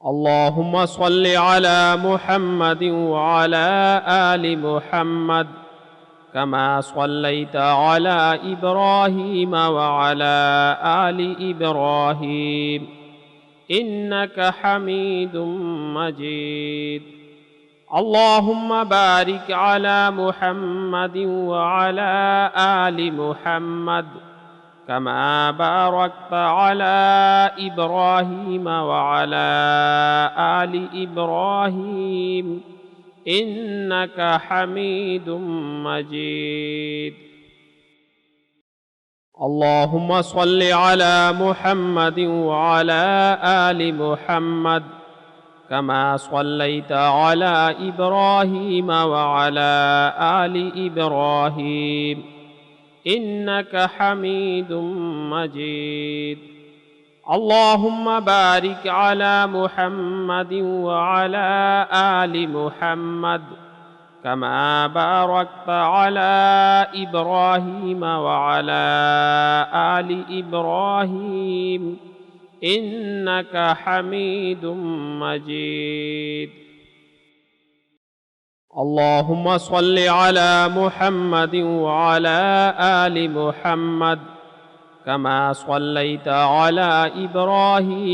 اللهم صل على محمد وعلى آل محمد كما صليت على إبراهيم وعلى آل إبراهيم إنك حميد مجيد. اللهم بارك على محمد وعلى آل محمد كما باركت على إبراهيم وعلى آل إبراهيم إنك حميد مجيد. اللهم صل على محمد وعلى آل محمد كما صليت على إبراهيم وعلى آل إبراهيم إنك حميد مجيد. اللهم بارك على محمد وعلى آل محمد كما باركت على إبراهيم وعلى آل إبراهيم إنك حميد مجيد. اللهم صل على محمد وعلى آل محمد كما صليت على إبراهيم